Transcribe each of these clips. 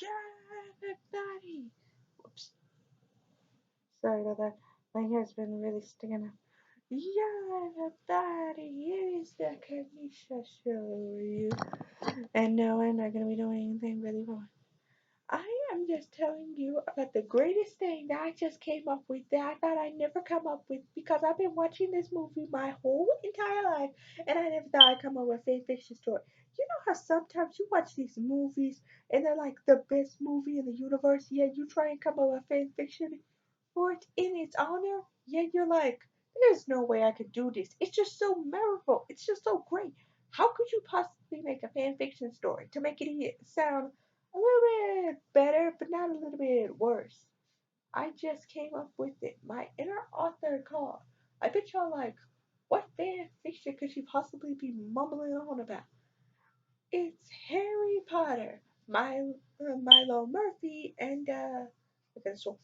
Yeah, everybody. Whoops. Sorry about that. My hair's been really sticking out. Yeah, everybody. It is the Kanisha Show. And no, I'm not going to be doing anything really wrong. I am just telling you about the greatest thing that I just came up with that I thought I'd never come up with because I've been watching this movie my whole entire life and I never thought I'd come up with a fan fiction story. You know how sometimes you watch these movies and they're like the best movie in the universe, yet you try and come up with fan fiction for it in its honor, yet you're like, there's no way I could do this. It's just so memorable. It's just so great. How could you possibly make a fan fiction story to make it sound a little bit better, but not a little bit worse? I just came up with it. My inner author called. I bet y'all like, what fan fiction could she possibly be mumbling on about? It's Harry Potter, Milo Murphy, and okay, so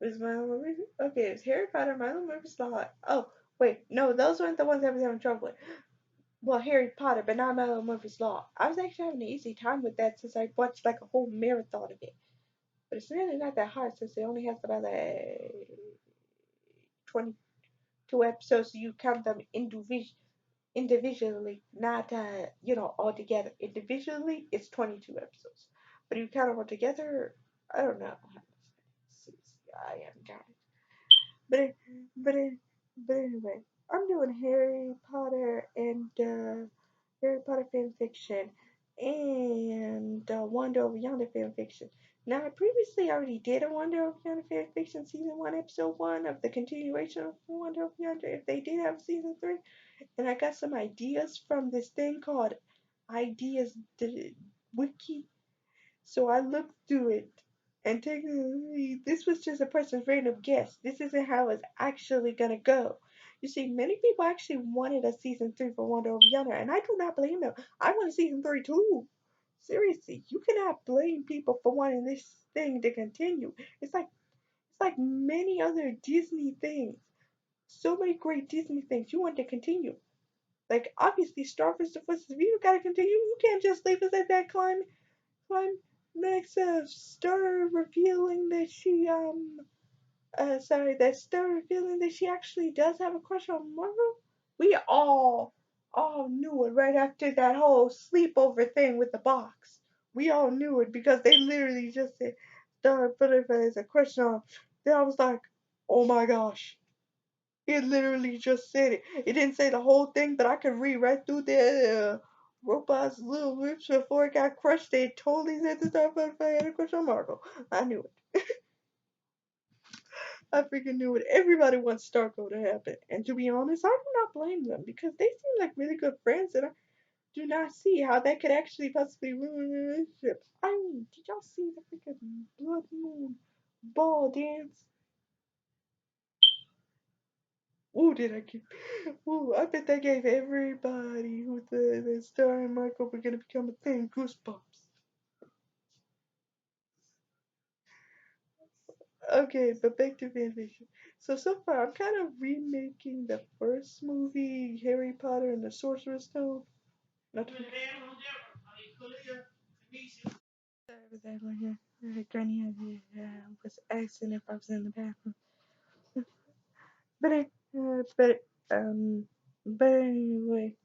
is Milo Murphy? Okay, it's Harry Potter, Milo Murphy's Law. Oh, wait, no, those weren't the ones I was having trouble with. Well, Harry Potter, but not Milo Murphy's Law. I was actually having an easy time with that since I watched like a whole marathon of it. But it's really not that hard since it only has about like 22 episodes. So you count them individually, not all together. Individually, it's 22 episodes, but you count them all together. I don't know. I haven't counted, but but but anyway, I'm doing Harry Potter and Harry Potter fan fiction and Wanda Over Yonder fan fiction. Now, I previously already did a Wanda Over Yonder fan fiction season 1, episode 1 of the continuation of Wanda Over Yonder. If they did have season 3, and I got some ideas from this thing called Ideas Wiki. So I looked through it, and technically, this was just a person's random guess. This isn't how it's actually gonna go. You see, many people actually wanted a season 3 for Wonder Over Yonder, and I do not blame them. I want a season 3 too. Seriously, you cannot blame people for wanting this thing to continue. It's like many other Disney things. So many great Disney things you want to continue. Like obviously, Starfish the Forces of Evil gotta continue. You can't just leave us at that climax of Star revealing that Star revealing that she actually does have a crush on Marvel. We all knew it right after that whole sleepover thing with the box. We all knew it because they literally just said Star Butterfly is a crush on. Then I was like, oh my gosh, it literally just said it. It didn't say the whole thing, but I could read right through the robot's little lips before it got crushed. They totally said the stuff if I had a crush on Marco. I knew it. I freaking knew it. Everybody wants Starco to happen. And to be honest, I do not blame them because they seem like really good friends and I do not see how that could actually possibly ruin a relationship. I mean, did y'all see the freaking Blood Moon ball dance? Ooh, did I give? Ooh, I bet that gave everybody who the Star and Michael were gonna become a thing goosebumps. Okay, but back to Fanfiction. So far, I'm kind of remaking the first movie, Harry Potter and the Sorcerer's Stone. Not to Sorry about that one here. Granny was asking if I was in the bathroom. But um, but anyway.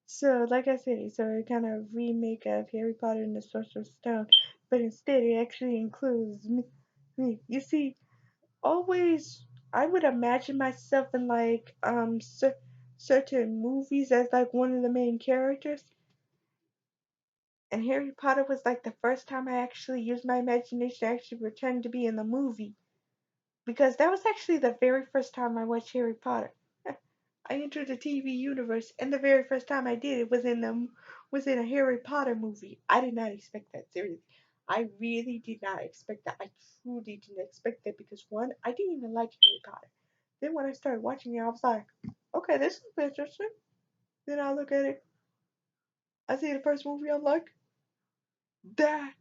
So, like I said, it's a kind of remake of Harry Potter and the Sorcerer's Stone, but instead it actually includes me. You see, always I would imagine myself in like certain movies as like one of the main characters, and Harry Potter was like the first time I actually used my imagination to actually pretend to be in the movie because that was actually the very first time I watched Harry Potter. I entered the TV universe, and the very first time I did it was in a Harry Potter movie. I did not expect that. Seriously, I really did not expect that. I truly didn't expect that because one, I didn't even like Harry Potter. Then when I started watching it, I was like, okay, this is interesting. Then I look at it, I see the first movie, I'm like, that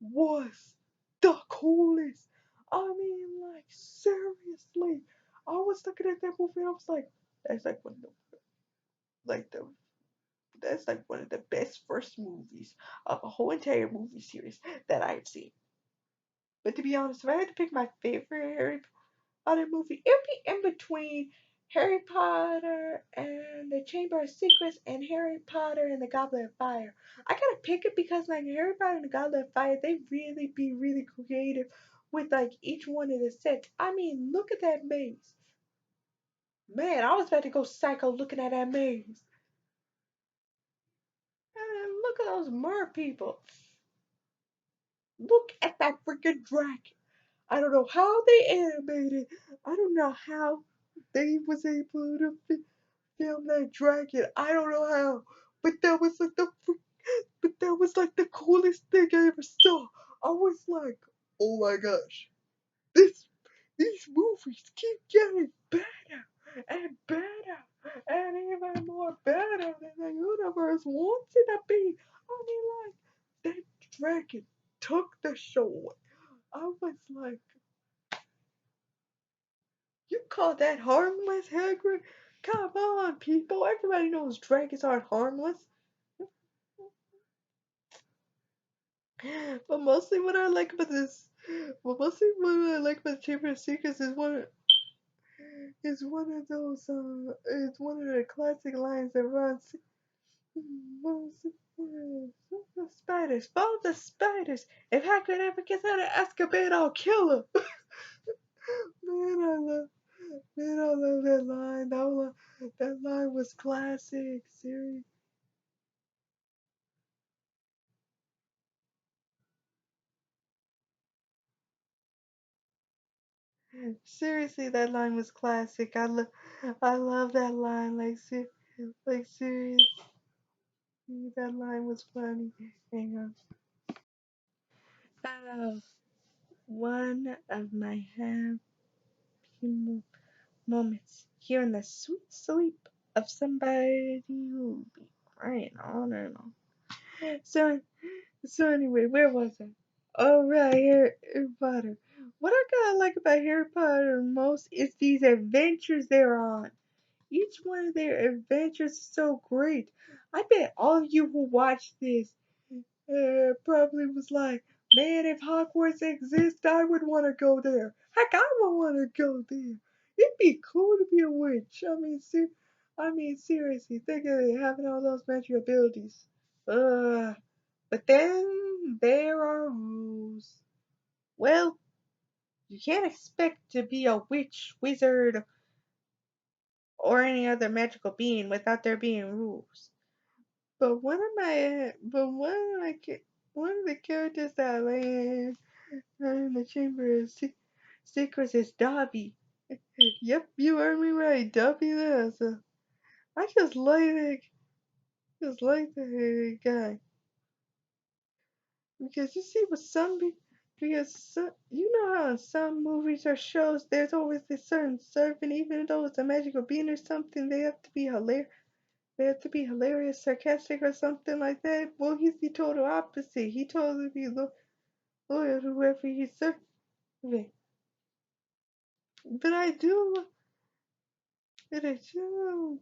was the coolest. I mean, like seriously, I was looking at that movie, and I was like, that's like one of the like the That's like one of the best first movies of a whole entire movie series that I've seen. But to be honest, if I had to pick my favorite Harry Potter movie, it'd be in between Harry Potter and the Chamber of Secrets and Harry Potter and the Goblet of Fire. I gotta pick it because like Harry Potter and the Goblet of Fire, they really be really creative with like each one of the sets. I mean, look at that maze. Man, I was about to go psycho looking at that maze. And look at those mer people. Look at that freaking dragon. I don't know how they animated. I don't know how they was able to film that dragon. I don't know how, but that was like the coolest thing I ever saw. I was like, oh my gosh, this these movies keep getting better and better and even more better than the universe wants it to be. I mean, like that dragon took the show. I was like, you call that harmless, Hagrid? Come on, people. Everybody knows dragons aren't harmless. But mostly what I like about this, well, mostly what I like about the Chamber of Secrets is one of those, it's one of the classic lines that runs, the spiders, follow the spiders. If Hagrid ever gets out of Azkaban, I'll kill him. Man, I love, man, I love that line. That line was classic. Seriously, that line was classic. I love that line. Like seriously, that line was funny. Hang on. Oh, one of my happy moments, hearing the sweet sleep of somebody who be crying on and on. So, so anyway, where was I? Oh right, Harry Potter. What I gotta like about Harry Potter most is these adventures they're on. Each one of their adventures is so great. I bet all of you who watched this probably was like, man, if Hogwarts exists, I would want to go there. Heck, I would want to go there. It'd be cool to be a witch. I mean, seriously, think of it, having all those magic abilities. But then there are rules. Well, you can't expect to be a witch, wizard, or any other magical being without there being rules. One of the characters that I like in the Chamber of Secrets is Dobby. Yep, you heard me right, Dobby there. So I just like the guy because you see with because you know how in some movies or shows there's always this certain servant, even though it's a magical being or something, they have to be hilarious. They have to be hilarious, sarcastic, or something like that. Well, he's the total opposite. He totally be loyal to whoever he's serving. But I do, but I do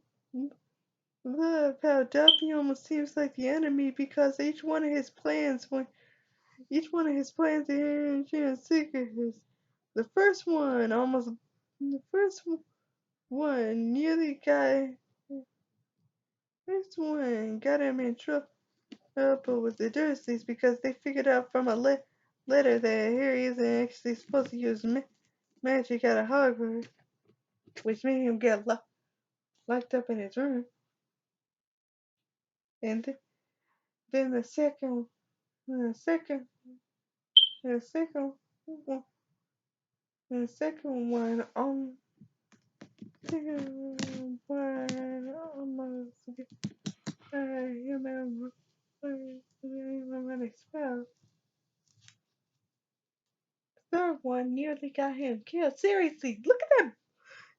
love how Duffy almost seems like the enemy because each one of his plans in secret is the first one almost, the one nearly got, first one got him in trouble with the Dursleys because they figured out from a letter that Harry isn't actually supposed to use magic out of Hogwarts, which made him get locked up in his room. And then the second, the second, one- the second one, second one, almost, I remember, I remember the spell. Third one nearly got him killed. Seriously, look at that.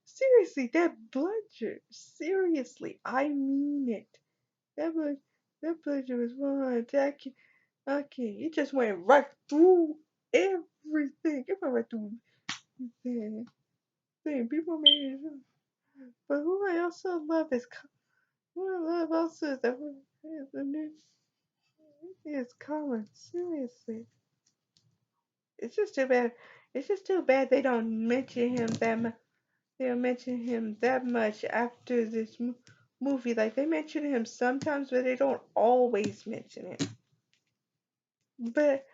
Seriously, that bludger. Seriously, I mean it. That bludger, that bludger was one attacking. Okay, it just went right through everything. It went right through everything. People made it. But who I also love is who I love also is that. The new is common. Seriously, it's just too bad. It's just too bad they don't mention him that much. They don't mention him that much after this movie. Like they mention him sometimes, but they don't always mention him. But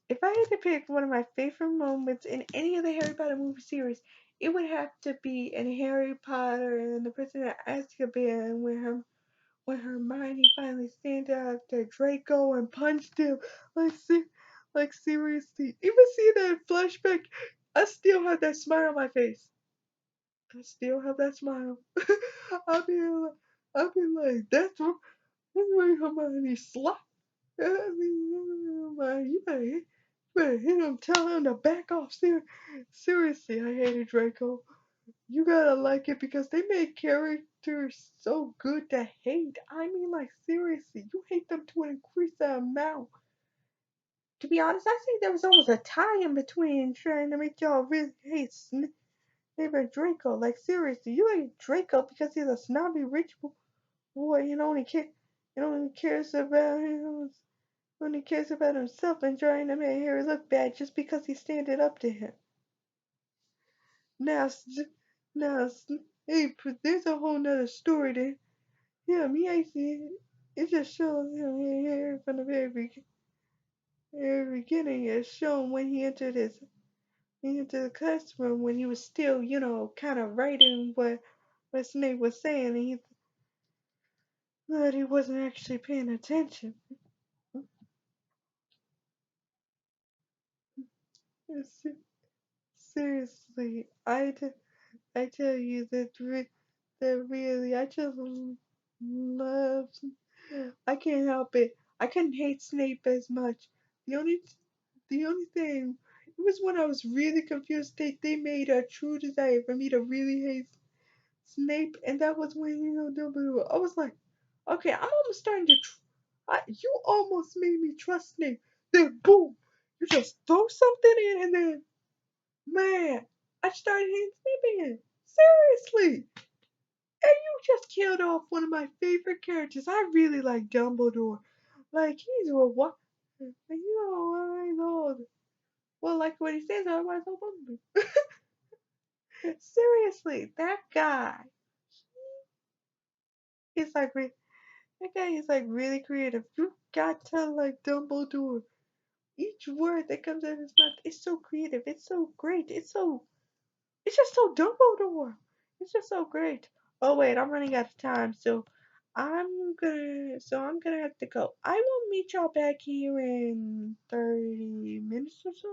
if I had to pick one of my favorite moments in any of the Harry Potter movie series, it would have to be in Harry Potter and the Prisoner of Azkaban when Hermione finally stand out to Draco and punched him. Like, like seriously, even see that flashback, I still have that smile on my face. I still have that smile. I mean, I mean, like that's where Hermione slapped. I mean, like, you better hit him, tell him to back off. Seriously, I hated Draco. You gotta like it because they made characters so good to hate. I mean, like, seriously, you hate them to increase the amount. To be honest, I think there was almost a tie in between trying to make y'all really hate Snape and Draco. Like, seriously, you hate Draco because he's a snobby rich boy and only cares about only cares about himself and trying to make Harry look bad just because he standing up to him. Now, now, hey, there's a whole nother story there. Yeah, me, I see. It just shows him here from the very beginning. It's shown when he entered the classroom when he was still, kind of writing what Snape was saying, and he thought he wasn't actually paying attention. Se- Seriously, I tell you that really, I just love. I can't help it. I couldn't hate Snape as much. The only the only thing it was when I was really confused. They made a true desire for me to really hate Snape, and that was when Dumbledore. I was like, okay, I'm almost starting to. You almost made me trust Snape. Then boom, you just throw something in, and then man, I started hating Snape again. Seriously. And you just killed off one of my favorite characters. I really like Dumbledore. Like he's a what? I know. Well, like what he says, otherwise I'll bump Seriously, that guy. He's like that guy is like really creative. You got to like Dumbledore. Each word that comes out of his mouth is so creative. It's so great. It's just so Dumbledore. It's just so great. Oh wait, I'm running out of time, so I'm gonna have to go. I will meet y'all back here in 30 minutes or so.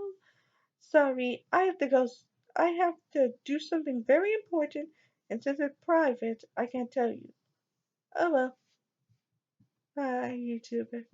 Sorry, I have to go. I have to do something very important, and since it's private, I can't tell you. Oh well. Bye, YouTuber.